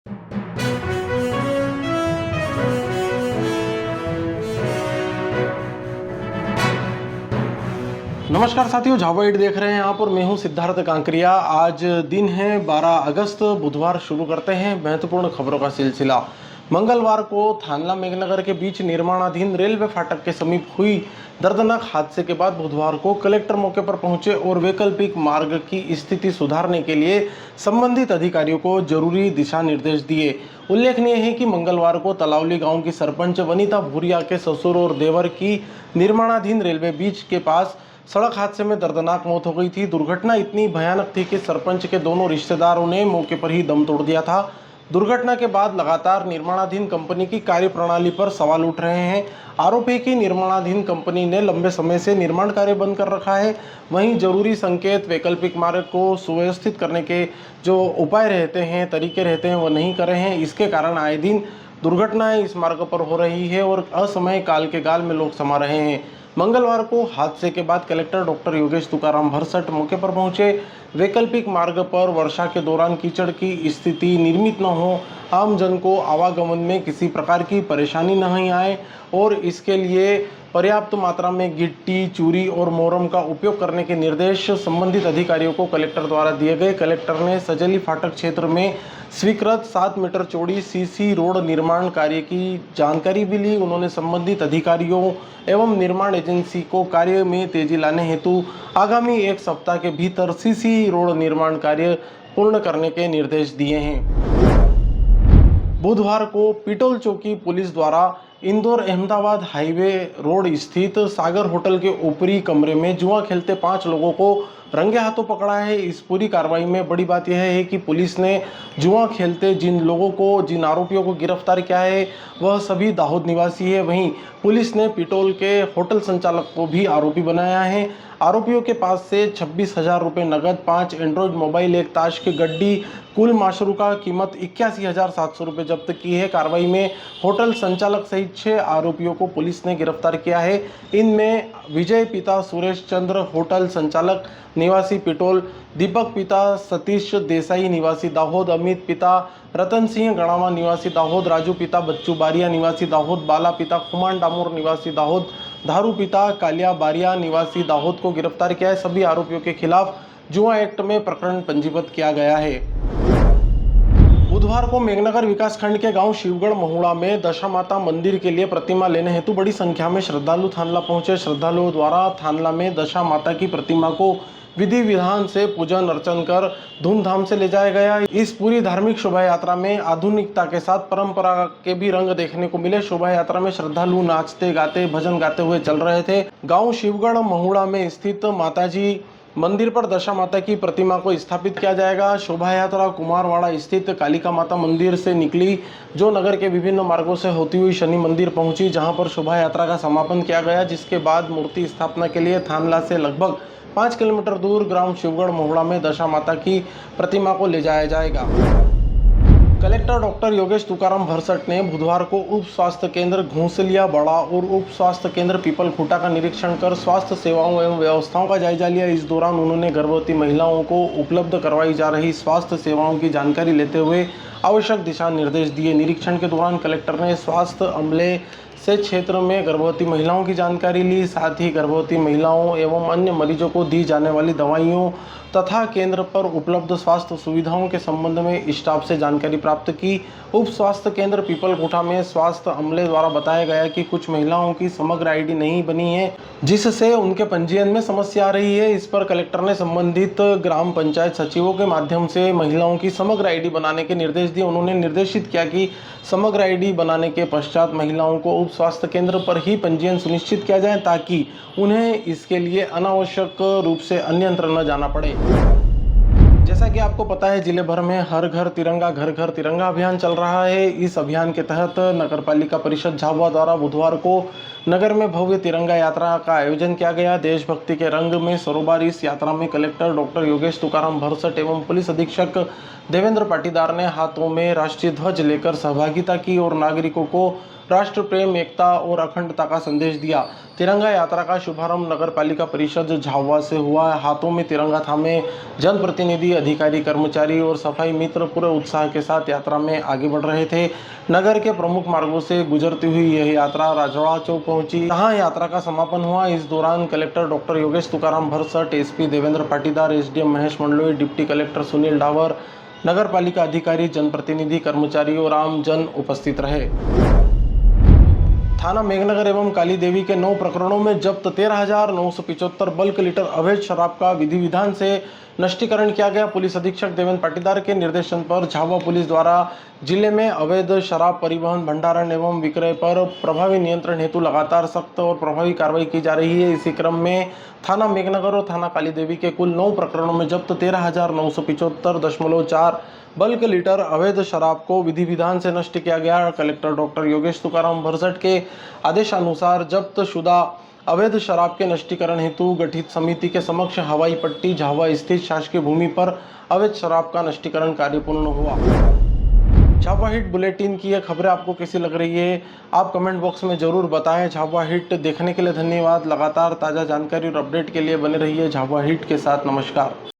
नमस्कार साथियों, झाबा एट देख रहे हैं आप और मैं हूं सिद्धार्थ कांकरिया। आज दिन है 12 अगस्त, बुधवार। शुरू करते हैं महत्वपूर्ण खबरों का सिलसिला। मंगलवार को थानला मेघनगर के बीच निर्माणाधीन रेलवे फाटक के समीप हुई दर्दनाक हादसे के बाद बुधवार को कलेक्टर मौके पर पहुंचे और वैकल्पिक मार्ग की स्थिति सुधारने के लिए संबंधित अधिकारियों को जरूरी दिशा निर्देश दिए। उल्लेखनीय है कि मंगलवार को तलावली गांव की सरपंच वनिता भूरिया के ससुर और देवर की निर्माणाधीन रेलवे ब्रिज के पास सड़क हादसे में दर्दनाक मौत हो गई थी। दुर्घटना इतनी भयानक थी कि सरपंच के दोनों रिश्तेदारों ने मौके पर ही दम तोड़ दिया था। दुर्घटना के बाद लगातार निर्माणाधीन कंपनी की कार्यप्रणाली पर सवाल उठ रहे हैं। आरोप है कि निर्माणाधीन कंपनी ने लंबे समय से निर्माण कार्य बंद कर रखा है। वहीं जरूरी संकेत, वैकल्पिक मार्ग को सुव्यवस्थित करने के जो उपाय रहते हैं, तरीके रहते हैं, वो नहीं कर रहे हैं। इसके कारण आए दिन दुर्घटनाएं इस मार्ग पर हो रही है और असमय काल के गाल में लोग समा रहे हैं। मंगलवार को हादसे के बाद कलेक्टर डॉक्टर योगेश तुकाराम भरसट मौके पर पहुंचे। वैकल्पिक मार्ग पर वर्षा के दौरान कीचड़ की स्थिति निर्मित न हो, आम जन को आवागमन में किसी प्रकार की परेशानी नहीं आए और इसके लिए पर्याप्त मात्रा में गिट्टी, चूरी और मोरम का उपयोग करने के निर्देश संबंधित अधिकारियों को कलेक्टर द्वारा दिए गए। कलेक्टर ने सजली फाटक क्षेत्र में स्वीकृत 7 मीटर चौड़ी सीसी रोड निर्माण कार्य की जानकारी भी ली। उन्होंने संबंधित अधिकारियों एवं निर्माण एजेंसी को कार्य में तेजी लाने हेतु आगामी 1 सप्ताह के भीतर सीसी रोड निर्माण कार्य पूर्ण करने के निर्देश दिए हैं। बुधवार को पिटोल चौकी पुलिस द्वारा इंदौर अहमदाबाद हाईवे रोड स्थित सागर होटल के ऊपरी कमरे में जुआ खेलते 5 लोगों को रंगे हाथों पकड़ा है। इस पूरी कार्रवाई में बड़ी बात यह है कि पुलिस ने जुआ खेलते जिन आरोपियों को गिरफ्तार किया है वह सभी दाहोद निवासी है। वहीं पुलिस ने पिटोल के होटल संचालक को भी आरोपी बनाया है। आरोपियों के पास से 26,000 रुपये नगद, 5 एंड्रॉयड मोबाइल, 1 ताश की गड्डी, कुल माशरूका कीमत 81,700 रुपये जब्त की है। कार्रवाई में होटल संचालक सहित 6 आरोपियों को पुलिस ने गिरफ्तार किया है। इनमें विजय पिता सुरेश चंद्र होटल संचालक निवासी पिटोल, दीपक पिता सतीश देसाई निवासी दाहोद, अमित पिता रतन सिंह गणावा निवासी दाहोद, राजू पिता बच्चू बारिया निवासी दाहोद, बाला पिता खुमान डामोर निवासी दाहोद, धारू पिता कालिया बारिया निवासी दाहोद को गिरफ्तार किया है। सभी आरोपियों के खिलाफ जुआ एक्ट में प्रकरण पंजीबद्ध किया गया है। बुधवार को मेघनगर विकासखंड के गांव शिवगढ़ महुड़ा में दशा माता मंदिर के लिए प्रतिमा लेने हेतु बड़ी संख्या में श्रद्धालु थानला पहुंचे। श्रद्धालुओं द्वारा थानला में दशा माता की प्रतिमा को विधि विधान से पूजन अर्चन कर धूमधाम से ले जाया गया। इस पूरी धार्मिक शोभा यात्रा में आधुनिकता के साथ परंपरा के भी रंग देखने को मिले। शोभा यात्रा में श्रद्धालु नाचते गाते भजन गाते हुए चल रहे थे। गांव शिवगढ़ महुड़ा में स्थित माताजी मंदिर पर दशा माता की प्रतिमा को स्थापित किया जाएगा। शोभा यात्रा कुमारवाड़ा स्थित कालिका माता मंदिर से निकली, जो नगर के विभिन्न मार्गों से होती हुई शनि मंदिर पहुंची, जहां पर शोभा यात्रा का समापन किया गया। जिसके बाद मूर्ति स्थापना के लिए थानला से लगभग 5 किलोमीटर दूर ग्राम शिवगढ़ महुड़ा में दशा माता की प्रतिमा को ले जाया जाएगा। कलेक्टर डॉक्टर योगेश तुकाराम भरसट ने बुधवार को उप स्वास्थ्य केंद्र घोंसलिया बड़ा और उप स्वास्थ्य केंद्र पीपल खूटा का निरीक्षण कर स्वास्थ्य सेवाओं एवं व्यवस्थाओं का जायजा लिया। इस दौरान उन्होंने गर्भवती महिलाओं को उपलब्ध करवाई जा रही स्वास्थ्य सेवाओं की जानकारी लेते हुए आवश्यक दिशा निर्देश दिए। निरीक्षण के दौरान कलेक्टर ने स्वास्थ्य अमले से क्षेत्र में गर्भवती महिलाओं की जानकारी ली। साथ ही गर्भवती महिलाओं एवं अन्य मरीजों को दी जाने वाली दवाइयों तथा केंद्र पर उपलब्ध स्वास्थ्य सुविधाओं के संबंध में स्टाफ से जानकारी प्राप्त की। उप स्वास्थ्य केंद्र पीपल कोठा में स्वास्थ्य अमले द्वारा बताया गया कि कुछ महिलाओं की समग्र आईडी नहीं बनी है, जिससे उनके पंजीयन में समस्या आ रही है। इस पर कलेक्टर ने संबंधित ग्राम पंचायत सचिवों के माध्यम से महिलाओं की समग्र आईडी बनाने के निर्देश दिए। उन्होंने निर्देशित किया कि समग्र आईडी बनाने के पश्चात महिलाओं को उप स्वास्थ्य केंद्र पर ही पंजीयन सुनिश्चित किया जाए, ताकि उन्हें इसके लिए अनावश्यक रूप से अन्यत्र न जाना पड़े। जैसा कि आपको पता है, जिले भर में हर घर तिरंगा घर घर तिरंगा अभियान चल रहा है। इस अभियान के तहत नगर पालिका परिषद झाबुआ द्वारा बुधवार को नगर में भव्य तिरंगा यात्रा का आयोजन किया गया। देशभक्ति के रंग में सरोबार इस यात्रा में कलेक्टर डॉक्टर योगेश तुकाराम भरसट एवं पुलिस अधीक्षक देवेंद्र पाटीदार ने हाथों में राष्ट्रीय ध्वज लेकर सहभागिता की और नागरिकों को राष्ट्र प्रेम, एकता और अखंडता का संदेश दिया। तिरंगा यात्रा का शुभारंभ नगर पालिका परिषद झाबुआ से हुआ। हाथों में तिरंगा थामे जनप्रतिनिधि अधिकारी, कर्मचारी और सफाई मित्र पूरे उत्साह के साथ यात्रा में आगे बढ़ रहे थे। नगर के प्रमुख मार्गों से गुजरती हुई यह यात्रा राजवाड़ा चौक पहुंची, जहां यात्रा का समापन हुआ। इस दौरान collector doctor Yogesh Tukaram Bharsat, SP Devendra Patidar, SDM Mahesh Mandloi, deputy collector Sunil Dawar, नगर पालिका अधिकारी, जनप्रतिनिधि, कर्मचारी और आम जन उपस्थित रहे। थाना मेघनगर एवं काली देवी के 9 प्रकरणों में जब्त 13,975 बल्क लीटर अवैध शराब का विधि विधान से नष्टीकरण किया गया। पुलिस अधीक्षक देवेंद्र पाटीदार के निर्देशन पर झाबुआ पुलिस द्वारा जिले में अवैध शराब परिवहन, भंडारण एवं विक्रय पर प्रभावी नियंत्रण हेतु लगातार सख्त और प्रभावी कार्रवाई की जा रही है। इसी क्रम में थाना मेघनगर और थाना काली देवी के कुल 9 प्रकरणों में जब्त 13,975.4 बल्क लीटर अवैध शराब को विधि विधान से नष्ट किया गया। कलेक्टर डॉक्टर योगेश तुकाराम भरसट के आदेशानुसार जब्त शुदा अवैध शराब के नष्टीकरण हेतु गठित समिति के समक्ष हवाई पट्टी झाबुआ स्थित शासकीय भूमि पर अवैध शराब का नष्टीकरण कार्य पूर्ण हुआ। झाबुआ हिट बुलेटिन की ये खबरें आपको कैसी लग रही है, आप कमेंट बॉक्स में जरूर बताएं। झाबुआ हिट देखने के लिए धन्यवाद। लगातार ताज़ा जानकारी और अपडेट के लिए बने रहिए झाबुआ हिट के साथ। नमस्कार।